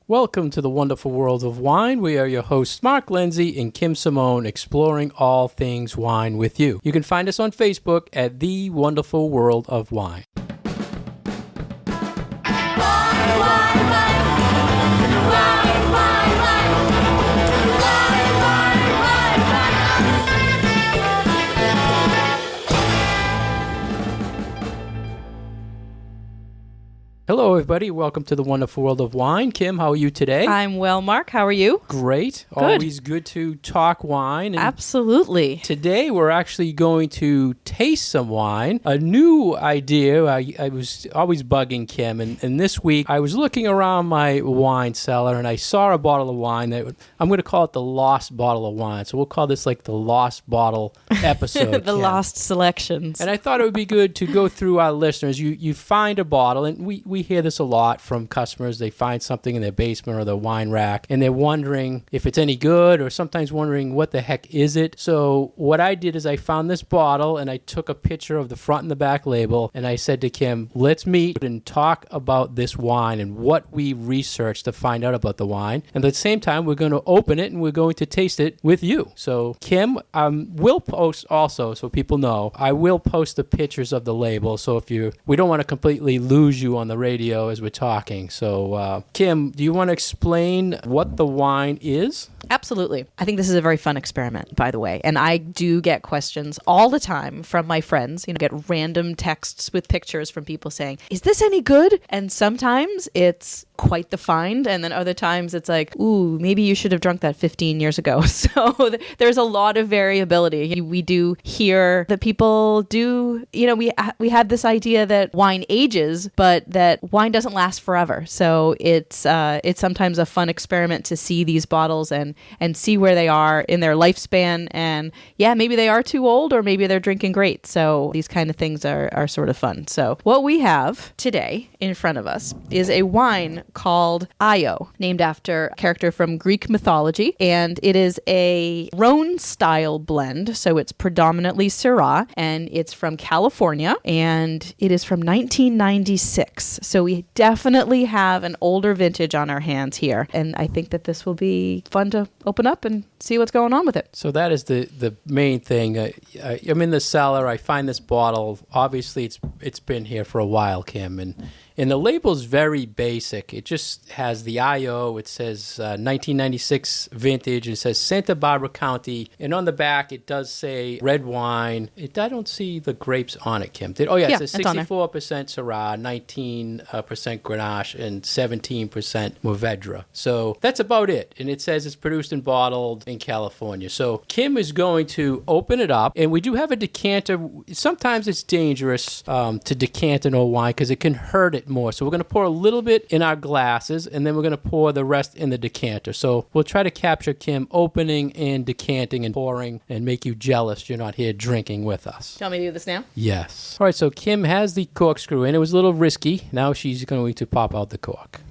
Welcome to the wonderful world of wine. We are your hosts, Mark Lindsay and Kim Simone, exploring all things wine with you. You can find us on Facebook at The Wonderful World of Wine. Hello, everybody. Welcome to the wonderful world of wine. Kim, how are you today? I'm well, Mark. How are you? Great. Good. Always good to talk wine. And absolutely. Today, we're actually going to taste some wine. A new idea. I was always bugging Kim, and this week, I was looking around my wine cellar, and I saw a bottle of wine that I'm going to call it the lost bottle of wine. So we'll call this like the lost bottle episode. The Kim. lost selections. And I thought it would be good to go through our listeners. You find a bottle, and we hear this a lot from customers. They find something in their basement or their wine rack, and they're wondering if it's any good, or sometimes wondering what the heck is it. So what I did is I found this bottle, and I took a picture of the front and the back label, and I said to Kim, let's meet and talk about this wine and what we researched to find out about the wine. And at the same time, we're going to open it, and we're going to taste it with you. So Kim, we'll post also, so people know, I will post the pictures of the label. So we don't want to completely lose you on the radio as we're talking. So, Kim, do you want to explain what the wine is? Absolutely. I think this is a very fun experiment, by the way. And I do get questions all the time from my friends, get random texts with pictures from people saying, is this any good? And sometimes it's quite the find. And then other times it's like, ooh, maybe you should have drunk that 15 years ago. So there's a lot of variability. We do hear that people do, we have this idea that wine ages, but that wine doesn't last forever. So it's sometimes a fun experiment to see these bottles and see where they are in their lifespan. And yeah, maybe they are too old, or maybe they're drinking great. So these kind of things are sort of fun. So what we have today in front of us is a wine called Io, named after a character from Greek mythology. And it is a Rhone style blend. So it's predominantly Syrah, and it's from California, and it is from 1996. So we definitely have an older vintage on our hands here. And I think that this will be fun to open up and see what's going on with it. So that is the main thing. I'm in the cellar. I find this bottle. Obviously, it's been here for a while, Kim, and the label's very basic. It just has the IO. It says 1996 vintage. It says Santa Barbara County. And on the back, it does say red wine. I don't see the grapes on it, Kim. It says 64% Syrah, 19% Grenache, and 17% Mourvedre. So that's about it. And it says it's produced and bottled in California. So Kim is going to open it up. And we do have a decanter. Sometimes it's dangerous to decant an old wine because it can hurt it more. So we're going to pour a little bit in our glasses, and then we're going to pour the rest in the decanter. So we'll try to capture Kim opening and decanting and pouring and make you jealous you're not here drinking with us. Do you want me to do this now? Yes. All right, so Kim has the corkscrew in. It was a little risky. Now she's going to pop out the cork.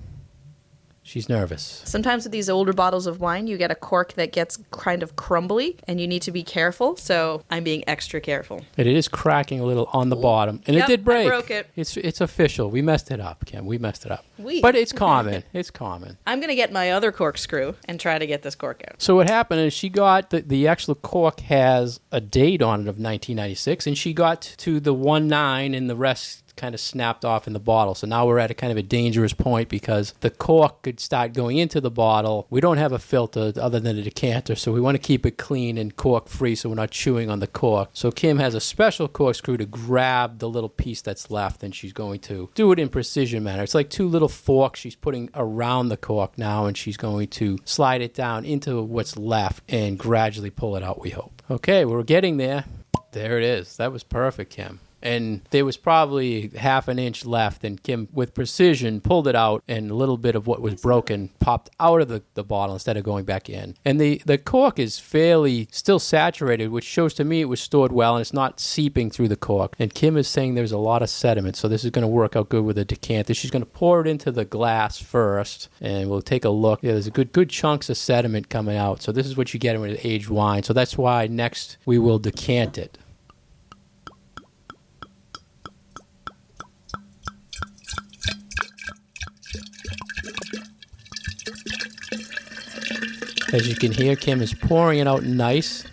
She's nervous. Sometimes with these older bottles of wine, you get a cork that gets kind of crumbly, and you need to be careful. So I'm being extra careful. And it is cracking a little on the bottom. And Yep, it did break. I broke it. It's official. We messed it up, Kim. We messed it up. But it's common. It's common. I'm going to get my other corkscrew and try to get this cork out. So what happened is she got the actual cork has a date on it of 1996, and she got to the 19, and the rest kind of snapped off in the bottle. So now we're at a kind of a dangerous point because the cork could start going into the bottle. We don't have a filter other than a decanter, so we want to keep it clean and cork free so we're not chewing on the cork. So Kim has a special corkscrew to grab the little piece that's left, and she's going to do it in precision manner. It's like two little forks she's putting around the cork now, and she's going to slide it down into what's left and gradually pull it out, we hope. Okay, we're getting there. There it is. That was perfect, Kim. And there was probably half an inch left, and Kim, with precision, pulled it out, and a little bit of what was broken popped out of the bottle instead of going back in. And the cork is fairly still saturated, which shows to me it was stored well, and it's not seeping through the cork. And Kim is saying there's a lot of sediment, so this is going to work out good with a decanter. She's going to pour it into the glass first, and we'll take a look. Yeah, there's a good chunks of sediment coming out. So this is what you get with aged wine. So that's why next we will decant it. As you can hear, Kim is pouring it out nice.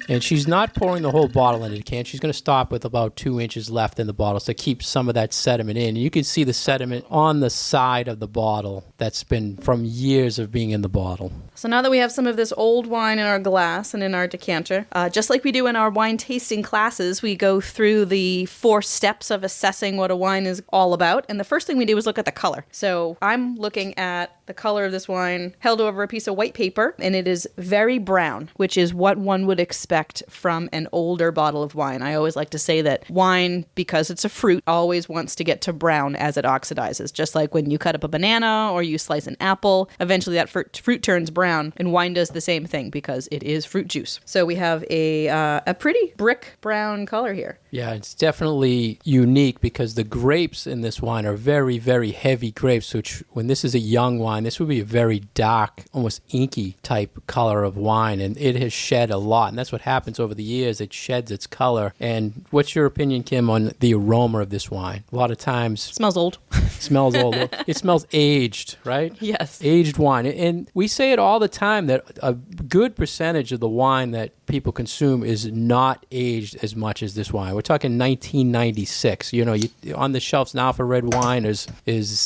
And she's not pouring the whole bottle into the can. She's going to stop with about 2 inches left in the bottle to keep some of that sediment in. And you can see the sediment on the side of the bottle that's been from years of being in the bottle. So now that we have some of this old wine in our glass and in our decanter, just like we do in our wine tasting classes, we go through the 4 steps of assessing what a wine is all about. And the first thing we do is look at the color. So I'm looking at the color of this wine held over a piece of white paper, and it is very brown, which is what one would expect from an older bottle of wine. I always like to say that wine, because it's a fruit, always wants to get to brown as it oxidizes. Just like when you cut up a banana or you slice an apple, eventually that fruit turns brown, and wine does the same thing because it is fruit juice. So we have a pretty brick brown color here. Yeah, it's definitely unique because the grapes in this wine are very, very heavy grapes, which when this is a young wine, this would be a very dark, almost inky type color of wine, and it has shed a lot, and that's what happens over the years. It sheds its color. And what's your opinion, Kim, on the aroma of this wine? A lot of times... Smells old. Smells old. It smells aged, right? Yes. Aged wine. And we say it all the time that a good percentage of the wine that people consume is not aged as much as this wine. We're talking 1996. You know, on the shelves now for red wine is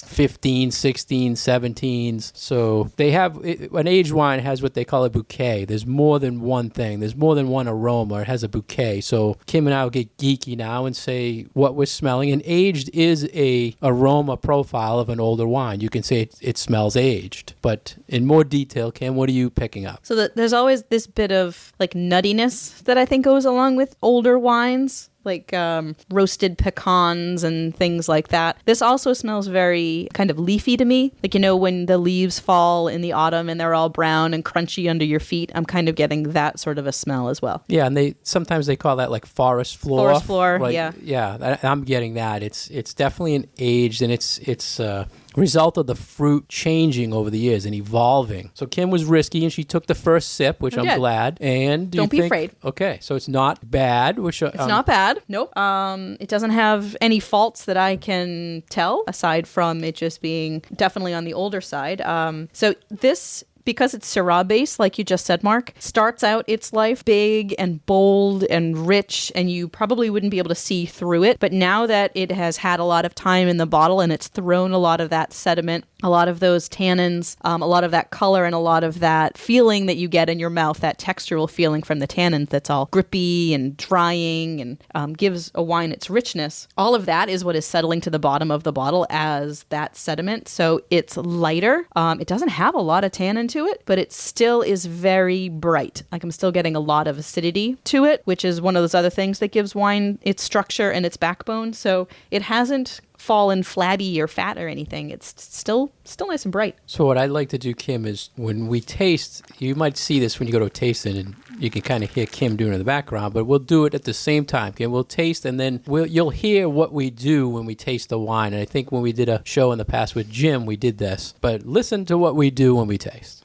15, 16, 17s. So they have, an aged wine has what they call a bouquet. There's more than one thing. There's more than one aroma. It has a bouquet. So Kim and I will get geeky now and say what we're smelling. And aged is a aroma profile of an older wine. You can say it smells aged. But in more detail, Kim, what are you picking up? So there's always this bit of like nuttiness that I think goes along with older wines, like roasted pecans and things like that. This also smells very kind of leafy to me. Like, you know, when the leaves fall in the autumn and they're all brown and crunchy under your feet, I'm kind of getting that sort of a smell as well. Yeah, and sometimes they call that like forest floor. Forest floor, like, yeah. Yeah, I'm getting that. It's definitely an aged, and it's result of the fruit changing over the years and evolving. So Kim was risky and she took the first sip, which I'm glad. And don't be afraid. Okay, so it's not bad. Which it's not bad. Nope. It doesn't have any faults that I can tell aside from it just being definitely on the older side. So this, because it's Syrah based, like you just said, Mark, starts out its life big and bold and rich, and you probably wouldn't be able to see through it. But now that it has had a lot of time in the bottle and it's thrown a lot of that sediment, a lot of those tannins, a lot of that color, and a lot of that feeling that you get in your mouth, that textural feeling from the tannins that's all grippy and drying and gives a wine its richness. All of that is what is settling to the bottom of the bottle as that sediment. So it's lighter. It doesn't have a lot of tannin to it, but it still is very bright. Like, I'm still getting a lot of acidity to it, which is one of those other things that gives wine its structure and its backbone. So it hasn't fallen flabby or fat or anything. It's still nice and bright. So what I'd like to do, Kim, is when we taste, you might see this when you go to a tasting and you can kind of hear Kim doing it in the background, but we'll do it at the same time, Kim. We'll taste and then you'll hear what we do when we taste the wine. And I think when we did a show in the past with Jim, we did this. But listen to what we do when we taste.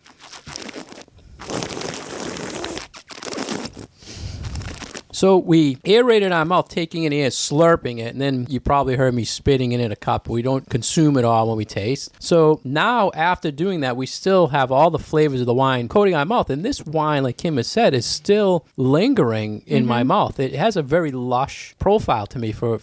So we aerate it in our mouth, taking it in, slurping it, and then you probably heard me spitting it in a cup. We don't consume it all when we taste. So now, after doing that, we still have all the flavors of the wine coating our mouth. And this wine, like Kim has said, is still lingering in my mouth. It has a very lush profile to me for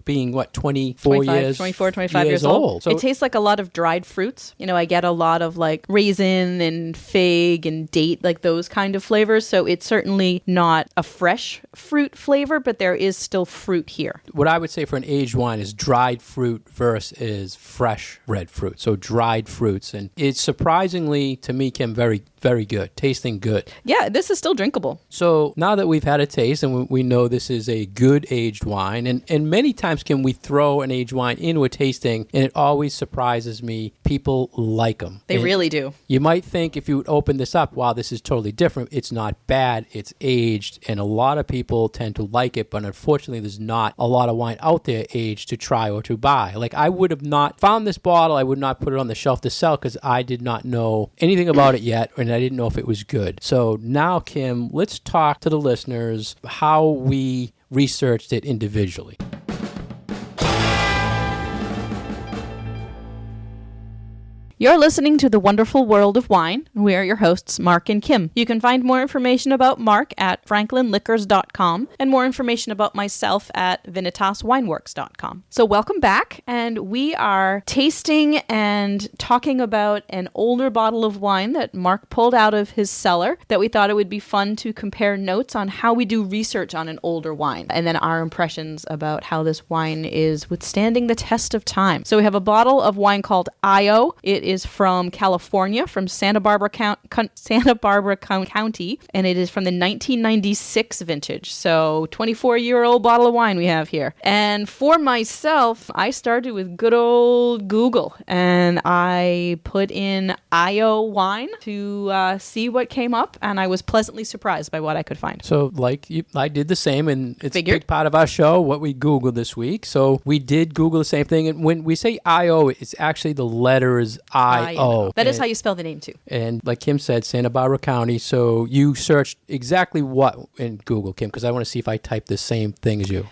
being, 24 years old. So it tastes like a lot of dried fruits. You know, I get a lot of like raisin and fig and date, like those kind of flavors. So it's certainly not a fresh fruit flavor, but there is still fruit here. What I would say for an aged wine is dried fruit versus fresh red fruit. So dried fruits. And it's surprisingly, to me, Kim, very, very good. Tasting good. Yeah, this is still drinkable. So now that we've had a taste and we know this is a good aged wine, and many times, Kim, we throw an aged wine into a tasting, and it always surprises me. People like them. They really do. You might think if you would open this up, wow, this is totally different. It's not bad. It's aged, and a lot of people tend to like it, but unfortunately, there's not a lot of wine out there aged to try or to buy. Like, I would have not found this bottle. I would not put it on the shelf to sell because I did not know anything about it yet, and I didn't know if it was good. So now, Kim, let's talk to the listeners how we researched it individually. You're listening to The Wonderful World of Wine. We are your hosts, Mark and Kim. You can find more information about Mark at franklinliquors.com and more information about myself at vinitaswineworks.com. So welcome back, and we are tasting and talking about an older bottle of wine that Mark pulled out of his cellar that we thought it would be fun to compare notes on how we do research on an older wine, and then our impressions about how this wine is withstanding the test of time. So we have a bottle of wine called Io. It is from California, from Santa Barbara County, and it is from the 1996 vintage. So 24-year-old bottle of wine we have here. And for myself, I started with good old Google, and I put in Io wine to see what came up, and I was pleasantly surprised by what I could find. So like I did the same, and it's Figured. a big part of our show, what we Googled this week. So we did Google the same thing, and when we say Io, it's actually the letters I-O. That is how you spell the name too. And like Kim said, Santa Barbara County. So you searched exactly what in Google, Kim? Because I want to see if I typed the same thing as you.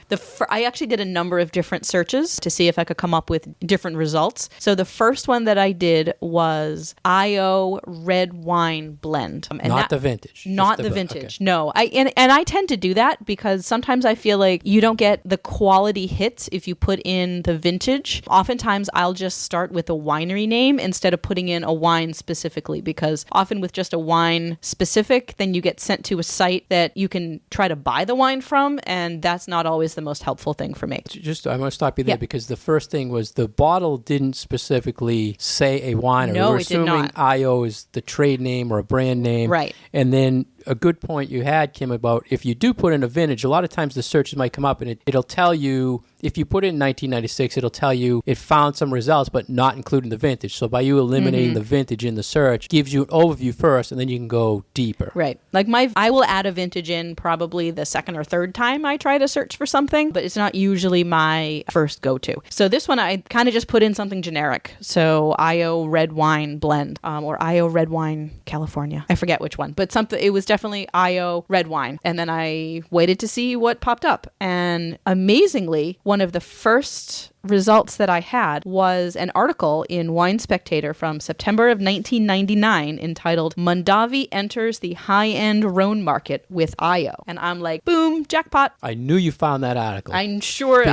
I actually did a number of different searches to see if I could come up with different results. So the first one that I did was Io red wine blend. Not the vintage. Not Just the blend. vintage. Okay. No. And I tend to do that because sometimes I feel like you don't get the quality hits if you put in the vintage. Oftentimes I'll just start with a winery name instead of putting in a wine specifically, because often with just a wine specific, then you get sent to a site that you can try to buy the wine from, and that's not always the most helpful thing for me. Just I want to stop you there Yeah. because the first thing was the bottle didn't specifically say a winery. No, We're it did assuming not. IO is the trade name or a brand name. Right. And then a good point you had, Kim, about if you do put in a vintage, a lot of times the searches might come up and it'll tell you, if you put it in 1996, it'll tell you it found some results, but not including the vintage. So by you eliminating the vintage in the search, gives you an overview first, and then you can go deeper. Right. Like I will add a vintage in probably the second or third time I try to search for something, but it's not usually my first go-to. So this one, I kind of just put in something generic. So Io red wine blend, or Io red wine California. I forget which one, but it was definitely Io red wine. And then I waited to see what popped up. And amazingly, one of the first results that I had was an article in Wine Spectator from September of 1999 entitled Mondavi Enters the High-End Rhone Market with Io. And I'm like, boom, jackpot. I knew you found that article. I'm sure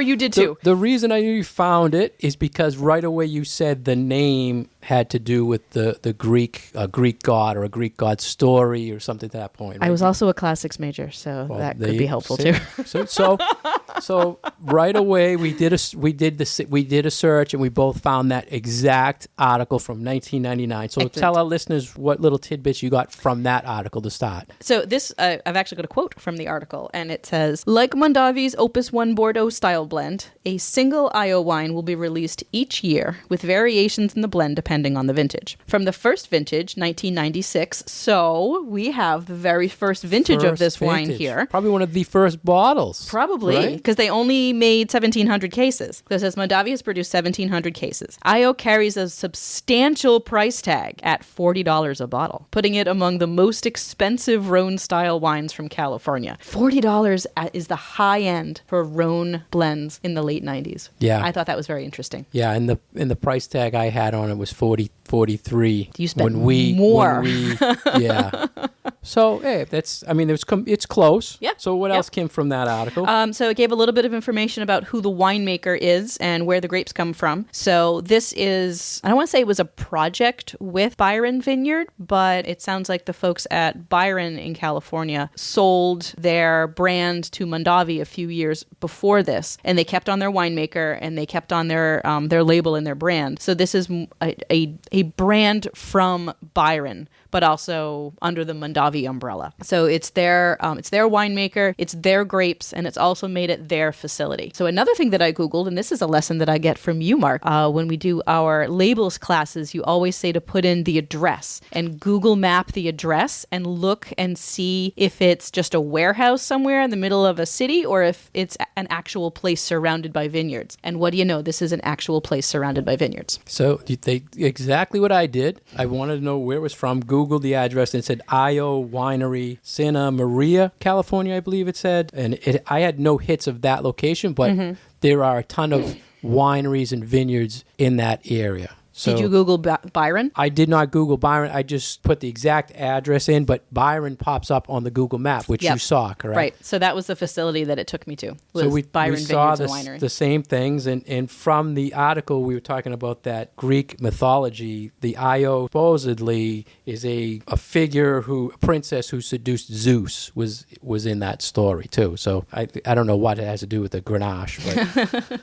you did too. The reason I knew you found it is because right away you said the name had to do with the Greek god or a Greek god story or something to that point. Right? I was also a classics major, so Well, that there could you be helpful see? too. So right away we did a search and we both found that exact article from 1999. So Excellent. tell our listeners what little tidbits you got from that article to start. So this, I've actually got a quote from the article, and it says, like Mondavi's Opus 1 Bordeaux style blend, a single Io wine will be released each year with variations in the blend depending on the vintage. From the first vintage, 1996, so we have the very first vintage of this wine vintage. here. Probably one of the first bottles. Probably, right? because they only made 1,700 cases. So it says Mondavi has produced 1,700 cases. Io carries a substantial price tag at $40 a bottle, putting it among the most expensive Rhone-style wines from California. $40 is the high end for Rhone blends in the late 90s. Yeah. I thought that was very interesting. Yeah, and the price tag I had on it was 43. You spent When more. we, yeah. So, hey, it's close. Yeah. So what Yep. else came from that article? So it gave a little bit of information about who the winemaker is and where the grapes come from. So this is, I don't want to say it was a project with Byron Vineyard, but it sounds like the folks at Byron in California sold their brand to Mondavi a few years before this, and they kept on their winemaker and they kept on their label and their brand. So this is a brand from Byron, but also under the Mondavi umbrella. So it's their winemaker, it's their grapes, and it's also made at their facility. So another thing that I Googled, and this is a lesson that I get from you, Mark, when we do our labels classes, you always say to put in the address and Google map the address and look and see if it's just a warehouse somewhere in the middle of a city or if it's an actual place surrounded by vineyards. And what do you know? This is an actual place surrounded by vineyards. So exactly what I did. I wanted to know where it was from. Googled the address and it said Io Winery, Santa Maria, California, I believe it said. And I had no hits of that location, but there are a ton of wineries and vineyards in that area. So Did you Google Byron? I did not Google Byron. I just put the exact address in, but Byron pops up on the Google map, which you saw, correct? Right. So that was the facility that it took me to. Was So we Byron saw Vineyards and Winery. the same things, and from the article we were talking about that Greek mythology, the Io supposedly is a figure a princess who seduced Zeus was in that story too. So I don't know what it has to do with the Grenache.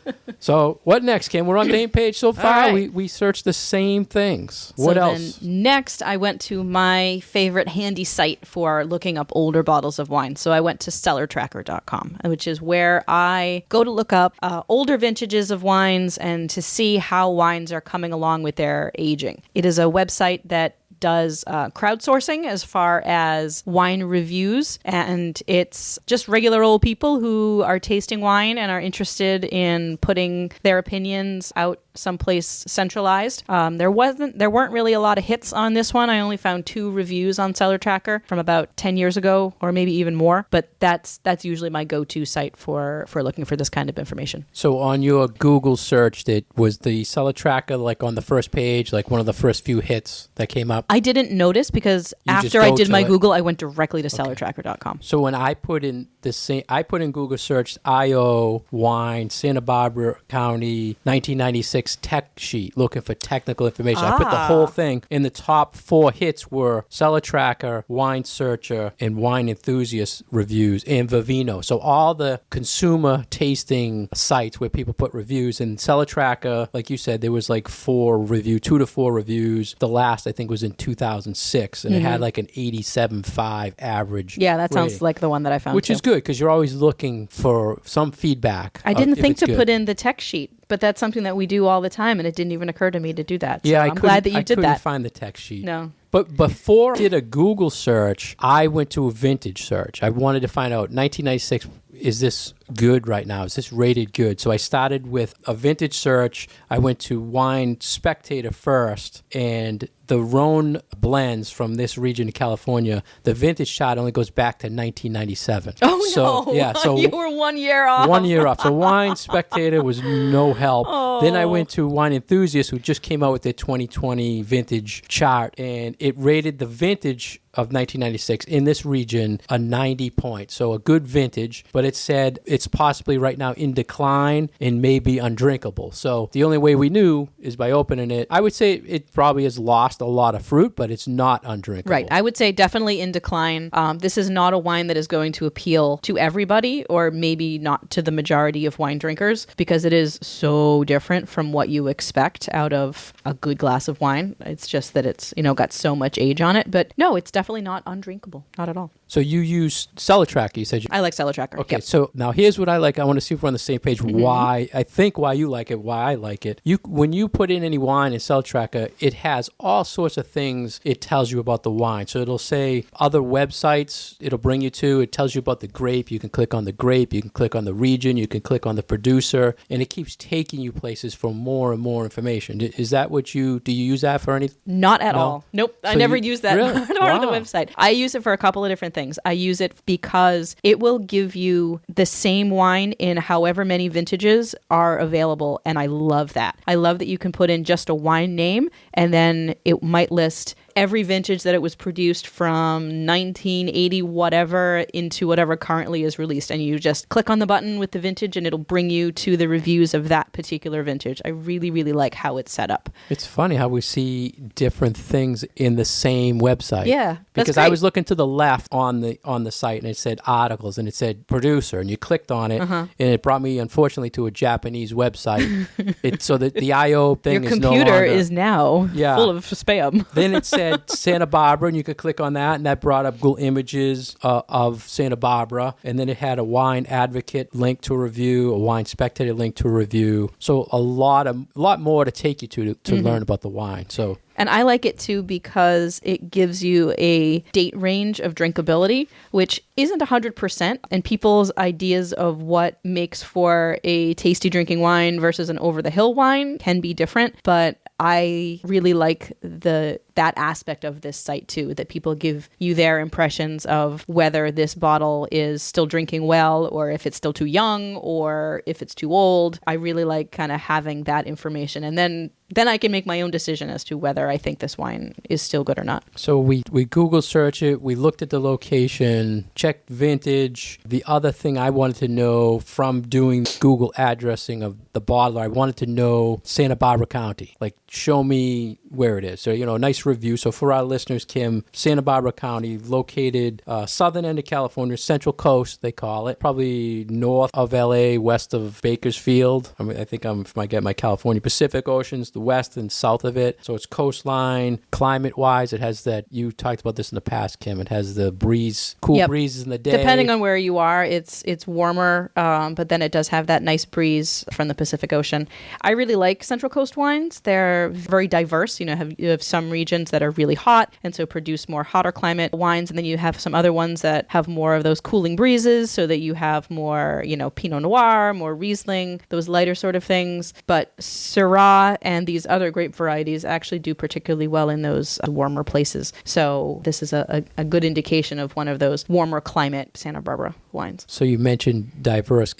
But. So what next, Kim? We're on the same page so far. Right. We searched the same things. What else? Then next, I went to my favorite handy site for looking up older bottles of wine. So I went to cellartracker.com, which is where I go to look up older vintages of wines and to see how wines are coming along with their aging. It is a website that does crowdsourcing as far as wine reviews, and it's just regular old people who are tasting wine and are interested in putting their opinions out someplace centralized. There weren't really a lot of hits on this one. I only found 2 reviews on Cellar Tracker from about 10 years ago, or maybe even more. But that's usually my go-to site for looking for this kind of information. So on your Google search, was the Cellar Tracker like on the first page, like one of the first few hits that came up? I didn't notice because You just after I go did to my it? Google, I went directly to cellartracker.com. So when I put in Google search IO wine Santa Barbara County 1996 tech sheet looking for technical information. I put the whole thing. In the top 4 hits were Cellar Tracker, Wine Searcher, and Wine Enthusiast reviews, and Vivino. So all the consumer tasting sites where people put reviews. And Cellar Tracker, like you said, there was like 2 to 4 reviews. The last I think was in 2006, and it had like an 87.5 average. Yeah, that sounds rating, like the one that I found. which too. is good because you're always looking for some feedback. I didn't if think it's to good. put in the tech sheet, but that's something that we do all the time, and it didn't even occur to me to do that. So Yeah, I'm glad that you did couldn't that. find the text sheet. No. But before I did a Google search, I went to a vintage search. I wanted to find out 1996. Is this good right now? Is this rated good? So I started with a vintage search. I went to Wine Spectator first, and the Rhone blends from this region of California, the vintage chart only goes back to 1997. Oh, so, no. Yeah, so you were 1 year off. 1 year off. So Wine Spectator was no help. Then I went to Wine Enthusiast, who just came out with their 2020 vintage chart, and it rated the vintage of 1996 in this region a 90 point. So a good vintage, but it said it's possibly right now in decline and maybe undrinkable. So the only way we knew is by opening it. I would say it probably has lost a lot of fruit, but it's not undrinkable. Right. I would say definitely in decline. This is not a wine that is going to appeal to everybody, or maybe not to the majority of wine drinkers, because it is so different from what you expect out of a good glass of wine. It's just that it's, got so much age on it. But no, it's definitely not undrinkable. Not at all. So you use Cellar Tracker, you said. I like Cellar Tracker. Okay, Yep. so now here's what I like. I want to see if we're on the same page. Why you like it, why I like it. When you put in any wine in Cellar Tracker, it has all sorts of things it tells you about the wine. So it'll say other websites it'll bring you to. It tells you about the grape. You can click on the grape. You can click on the region. You can click on the producer. And it keeps taking you places for more and more information. Is that do you use that for anything? Not at No? all. Nope. I So never you- use that Really? part of the Wow. website. I use it for a couple of different things. I use it because it will give you the same wine in however many vintages are available, and I love that. I love that you can put in just a wine name, and then it might list every vintage that it was produced from 1980 whatever into whatever currently is released, and you just click on the button with the vintage and it'll bring you to the reviews of that particular vintage. I really, really like how it's set up. It's funny how we see different things in the same website. Yeah, that's because I great. was looking to the left on the site, and it said articles, and it said producer, and you clicked on it, and it brought me unfortunately to a Japanese website. So that the IO thing Your is no computer longer. is now Yeah. full of spam. Then it said Santa Barbara, and you could click on that, and that brought up Google Images of Santa Barbara. And then it had a Wine Advocate link to a review, a Wine Spectator link to a review. So a lot more to take you to learn about the wine. So. And I like it too because it gives you a date range of drinkability, which isn't 100%. And people's ideas of what makes for a tasty drinking wine versus an over-the-hill wine can be different. But I really like the that aspect of this site too, that people give you their impressions of whether this bottle is still drinking well, or if it's still too young, or if it's too old. I really like kind of having that information, and then I can make my own decision as to whether I think this wine is still good or not. So we Google search it, we looked at the location, checked vintage. The other thing I wanted to know from doing Google addressing of the bottler, I wanted to know Santa Barbara County. Like, show me where it is. So, a nice review. So for our listeners, Kim, Santa Barbara County, located southern end of California, Central Coast, they call it. Probably north of LA, west of Bakersfield. I mean, I think if I get my California Pacific Oceans, the west and south of it. So it's coastline. Climate-wise, it has that, you talked about this in the past, Kim, it has the breeze, cool breezes in the day. Depending on where you are, it's warmer, but then it does have that nice breeze from the Pacific Ocean. I really like Central Coast wines. They're very diverse. You have some regions that are really hot and so produce more hotter climate wines, and then you have some other ones that have more of those cooling breezes, so that you have more, Pinot Noir, more Riesling, those lighter sort of things. But Syrah and these other grape varieties actually do particularly well in those warmer places. So this is a good indication of one of those warmer climate Santa Barbara wines. So you mentioned diverse.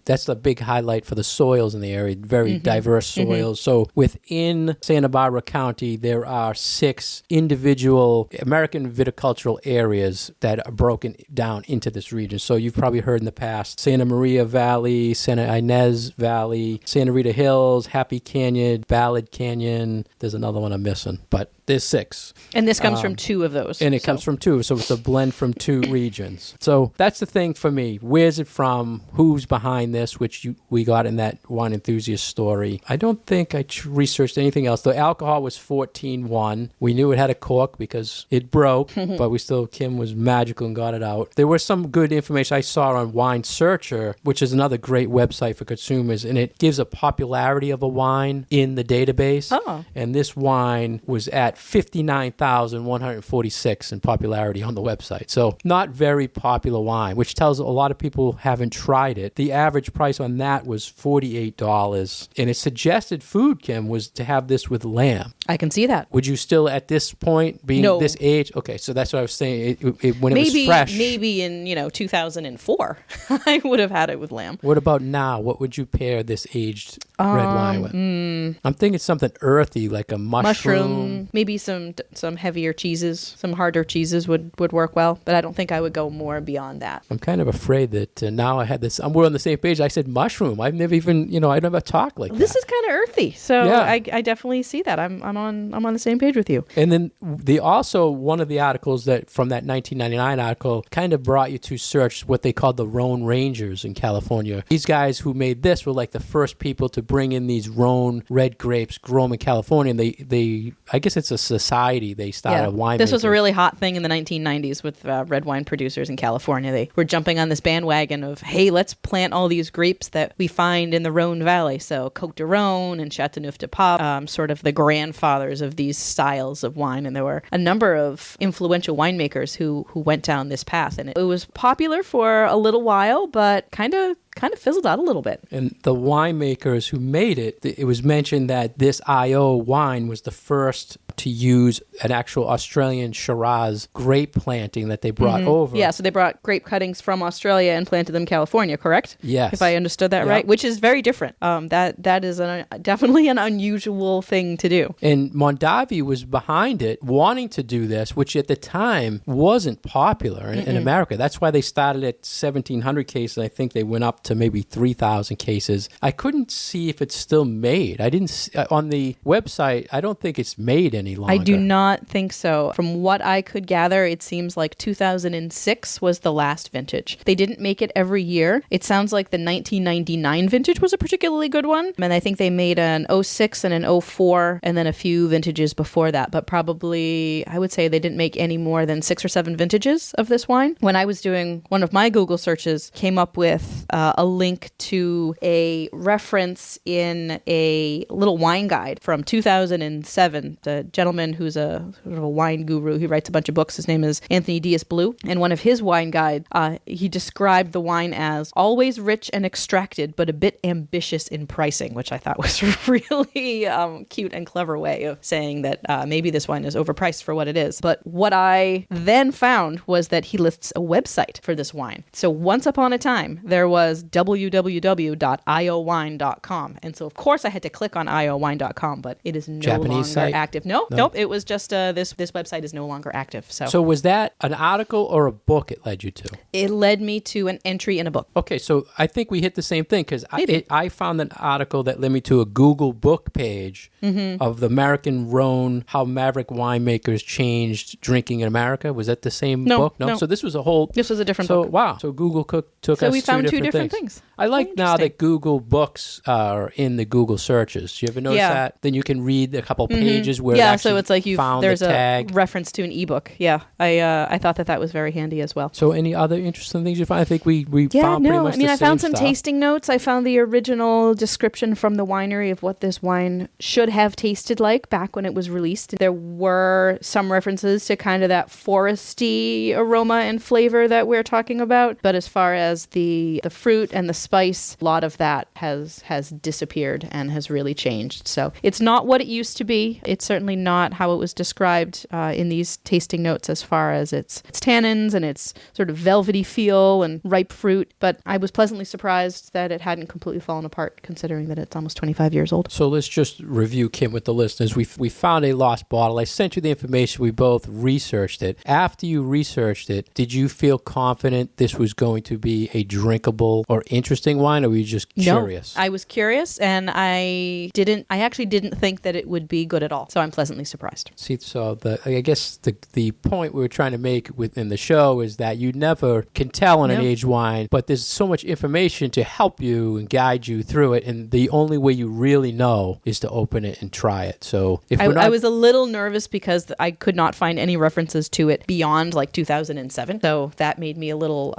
That's the big highlight for the soils in the area, very diverse soils. So within Santa Barbara County, there are 6 individual American viticultural areas that are broken down into this region. So you've probably heard in the past, Santa Maria Valley, Santa Ynez Valley, Santa Rita Hills, Happy Canyon, Ballad Canyon. There's another one I'm missing, but there's 6. And this comes from 2 of those. And it comes from 2. So it's a blend from 2 regions. So that's the thing for me. Where's it from? Who's behind this, which we got in that wine enthusiast story. I don't think I researched anything else. The alcohol was 14.1. We knew it had a cork because it broke, but Kim was magical and got it out. There was some good information I saw on Wine Searcher, which is another great website for consumers, and it gives a popularity of a wine in the database. Oh. And this wine was at 59,146 in popularity on the website. So not very popular wine, which tells a lot of people haven't tried it. The average price on that was $48. And its suggested food, Kim, was to have this with lamb. I can see that. Would you still, at this point, being this age? Okay, so that's what I was saying. When it was fresh. Maybe in, 2004, I would have had it with lamb. What about now? What would you pair this aged red wine with? I'm thinking something earthy, like a mushroom. Maybe some heavier cheeses, some harder cheeses would work well, but I don't think I would go more beyond that. I'm kind of afraid that now I had this. We're on the same page. I said mushroom. I've never even, I never talked like that. This is kind of earthy, so yeah. I definitely see that. I'm on the same page with you. And then one of the articles that from that 1999 article kind of brought you to search what they called the Rhone Rangers in California. These guys who made this were like the first people to bring in these Rhone red grapes, grow them in California. And they I guess it's a society. They started a wine. This was a really hot thing in the 1990s with red wine producers in California. They were jumping on this bandwagon of, hey, let's plant all these grapes that we find in the Rhone Valley. So Côtes du Rhône and Châteauneuf-du-Pape, sort of the grandfathers of these styles of wine. And there were a number of influential winemakers who went down this path. And it was popular for a little while, but kind of fizzled out a little bit. And the winemakers who made it was mentioned that this IO wine was the first to use an actual Australian Shiraz grape planting that they brought over. Yeah, so they brought grape cuttings from Australia and planted them in California, correct? Yes. If I understood that right, which is very different. That is definitely an unusual thing to do. And Mondavi was behind it, wanting to do this, which at the time wasn't popular in America. That's why they started at 1,700 cases. I think they went up to maybe 3,000 cases. I couldn't see if it's still made. I didn't see, on the website. I don't think it's made any longer. I do not think so. From what I could gather, it seems like 2006 was the last vintage. They didn't make it every year. It sounds like the 1999 vintage was a particularly good one. And I think they made an 06 and an 04 and then a few vintages before that. But probably, I would say they didn't make any more than 6 or 7 vintages of this wine. When I was doing one of my Google searches, came up with a link to a reference in a little wine guide from 2007. The gentleman who's a sort of a wine guru, he writes a bunch of books. His name is Anthony Diaz Blue. And one of his wine guides, he described the wine as always rich and extracted, but a bit ambitious in pricing, which I thought was a really cute and clever way of saying that maybe this wine is overpriced for what it is. But what I then found was that he lists a website for this wine. So once upon a time, there was www.iowine.com. And so, of course, I had to click on iowine.com, but it is no Japanese longer site? active. Nope. It was just this website is no longer active. So was that an article or a book it led you to? It led me to an entry in a book. Okay, so I think we hit the same thing because Maybe. I found an article that led me to a Google book page of the American Rhone, How Maverick Winemakers Changed Drinking in America. Was that the same book? No. So this was a whole... This was a different So, book. wow. So Google took So us we found two different things. I like Very now interesting. that Google Books are in the Google searches. You ever notice Yeah. that? Then you can read a couple pages where it Yeah, actually so it's like found there's the tag. a reference to an ebook. Yeah, I thought that was very handy as well. So any other interesting things you find? I think we Yeah, found pretty no, much I mean, the I found same some stuff. tasting notes. I found the original description from the winery of what this wine should have tasted like back when it was released. There were some references to kind of that foresty aroma and flavor that we're talking about. But as far as the fruit and the spice, a lot of that has disappeared and has really changed. So it's not what it used to be. It's certainly not how it was described in these tasting notes as far as its tannins and its sort of velvety feel and ripe fruit. But I was pleasantly surprised that it hadn't completely fallen apart, considering that it's almost 25 years old. So let's just review, Kim, with the listeners. We found a lost bottle. I sent you the information. We both researched it. After you researched it, did you feel confident this was going to be a drinkable or interesting wine, or were you just curious? No, I was curious, and I actually didn't think that it would be good at all. So I'm pleasantly surprised. See, so I guess the point we were trying to make within the show is that you never can tell on an No. aged wine, but there's so much information to help you and guide you through it, and the only way you really know is to open it and try it. So if we're not... I was a little nervous because I could not find any references to it beyond like 2007. So that made me a little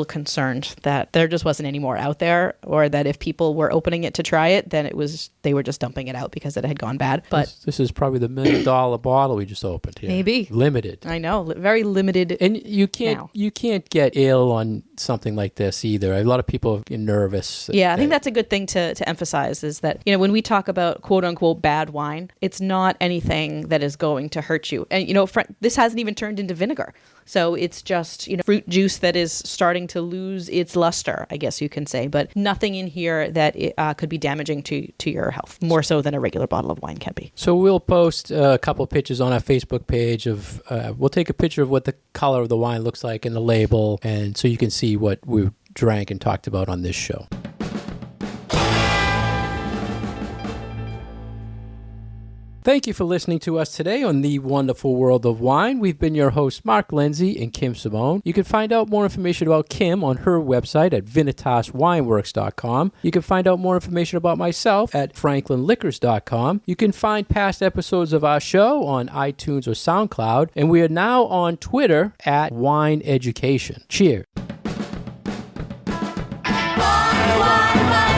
concerned that there just wasn't any more out there, or that if people were opening it to try it, then they were just dumping it out because it had gone bad. But This is probably the $1 million bottle we just opened here. Maybe. Limited. I know, very limited. And you Now. can't get ill on something like this either. A lot of people are nervous. Yeah, I think that's a good thing to emphasize, is that, when we talk about quote unquote bad wine, it's not anything that is going to hurt you. And, this hasn't even turned into vinegar. So it's just, fruit juice that is starting to lose its luster, I guess you can say, but nothing in here that could be damaging to your health, more so than a regular bottle of wine can be. So we'll post a couple of pictures on our Facebook page of, we'll take a picture of what the color of the wine looks like in the label, and so you can see what we drank and talked about on this show. Thank you for listening to us today on The Wonderful World of Wine. We've been your hosts, Mark Lindsay and Kim Simone. You can find out more information about Kim on her website at VinitasWineworks.com. You can find out more information about myself at FranklinLiquors.com. You can find past episodes of our show on iTunes or SoundCloud. And we are now on Twitter at Wine Education. Cheers. Wine, wine, wine.